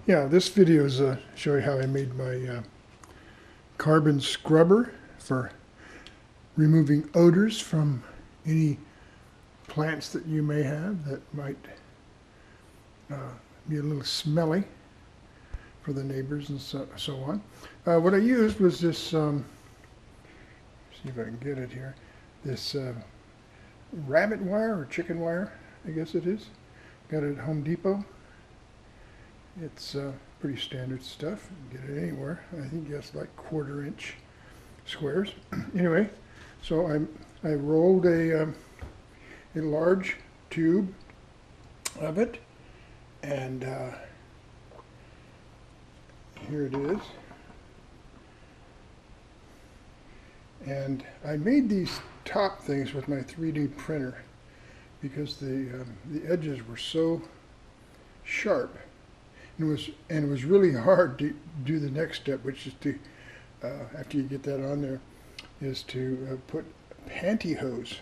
Yeah, this video is show you how I made my carbon scrubber for removing odors from any plants that you may have that might be a little smelly for the neighbors and so on. What I used was this, see if I can get it here, this rabbit wire or chicken wire, I guess it is. Got it at Home Depot. It's pretty standard stuff. You can get it anywhere. I think it's like 1/4-inch squares. Anyway, so I rolled a large tube of it, and here it is. And I made these top things with my 3D printer because the edges were so sharp. And it was really hard to do the next step, which is to, after you get that on there, is to put pantyhose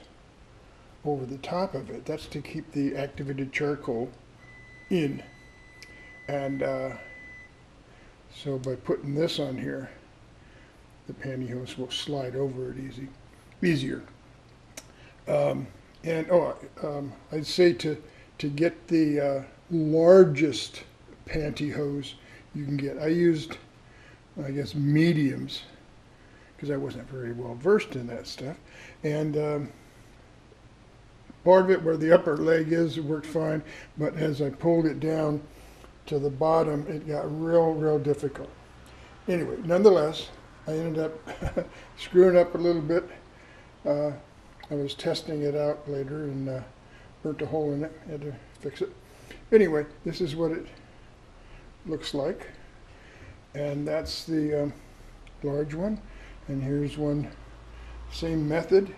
over the top of it. That's to keep the activated charcoal in. And so by putting this on here, the pantyhose will slide over it easier. I'd say to get the largest pantyhose you can get. I used, I guess, mediums because I wasn't very well versed in that stuff. And part of it where the upper leg is, it worked fine, but as I pulled it down to the bottom, it got real difficult. Anyway, nonetheless, I ended up screwing up a little bit. I was testing it out later and burnt a hole in it. Had to fix it. Anyway, this is what it looks like, and that's the large one, and here's one, same method,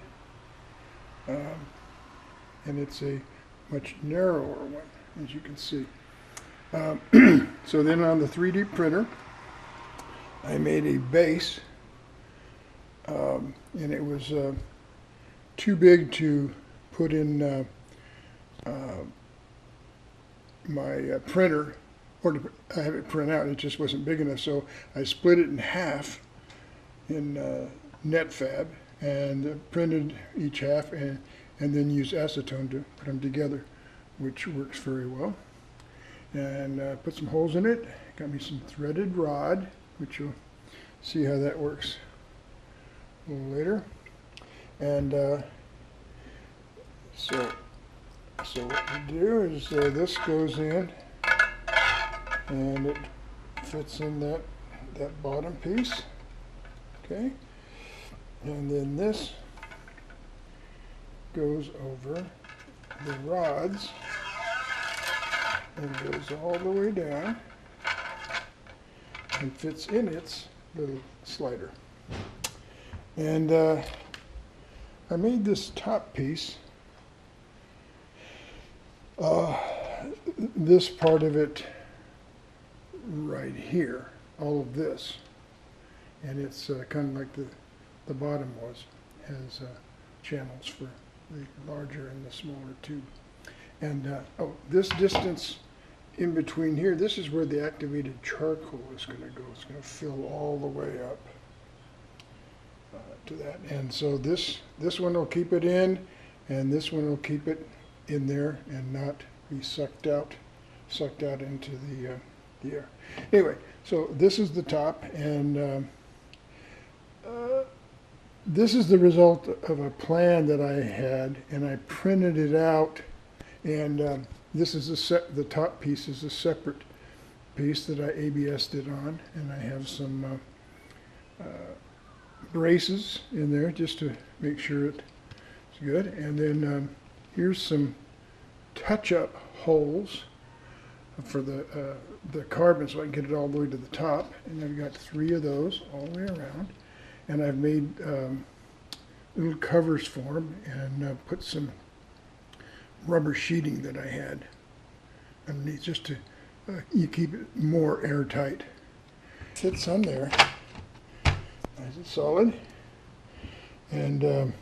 and it's a much narrower one, as you can see. So then on the 3D printer, I made a base, and it was too big to put in my printer, or to have it print out. It just wasn't big enough, so I split it in half in NetFab and printed each half, and then used acetone to put them together, which works very well. And put some holes in it. Got me some threaded rod, which you'll see how that works a little later. And so what we do is this goes in, and it fits in that bottom piece, okay? And then this goes over the rods and goes all the way down and fits in its little slider. And I made this top piece. This part of it right here, all of this, and it's kind of like the bottom has channels for the larger and the smaller tube. And this distance in between here, this is where the activated charcoal is going to go. It's going to fill all the way up to that. And so this one will keep it in, and this one will keep it in there and not be sucked out into the air. Anyway, so this is the top, and this is the result of a plan that I had, and I printed it out. And this is the top piece is a separate piece that I ABS'd it on, and I have some braces in there just to make sure it's good. And then here's some touch-up holes for the carbon, so I can get it all the way to the top. And I've got 3 of those all the way around, and I've made little covers for them, and put some rubber sheeting that I had underneath just to you keep it more airtight. Fits on there, nice and solid. And then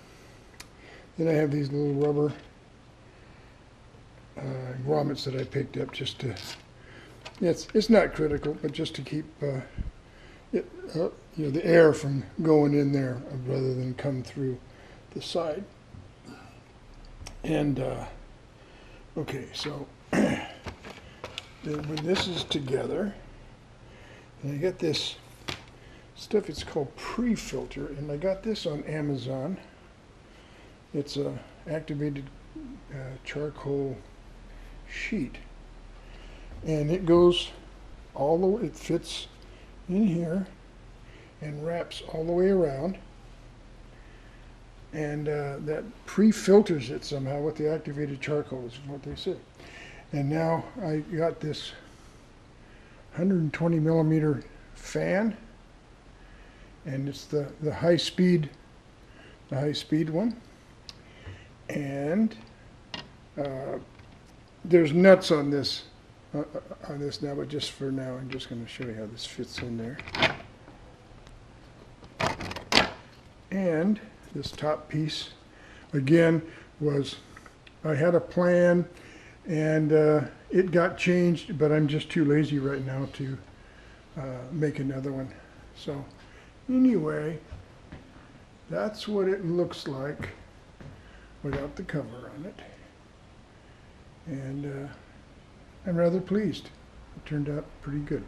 I have these little rubber grommets that I picked up just to It's not critical, but just to keep it, the air from going in there rather than come through the side. And okay, so then when this is together, and I get this stuff, it's called pre-filter, and I got this on Amazon. It's a activated charcoal sheet, and it goes all the way, it fits in here and wraps all the way around, and that pre-filters it somehow with the activated charcoal is what they say. And now I got this 120 millimeter fan, and it's the high speed one, and there's nuts on this now, but just for now I'm just going to show you how this fits in there. And this top piece again was, I had a plan and it got changed, but I'm just too lazy right now to make another one. So anyway, that's what it looks like without the cover on it. And I'm rather pleased. It turned out pretty good.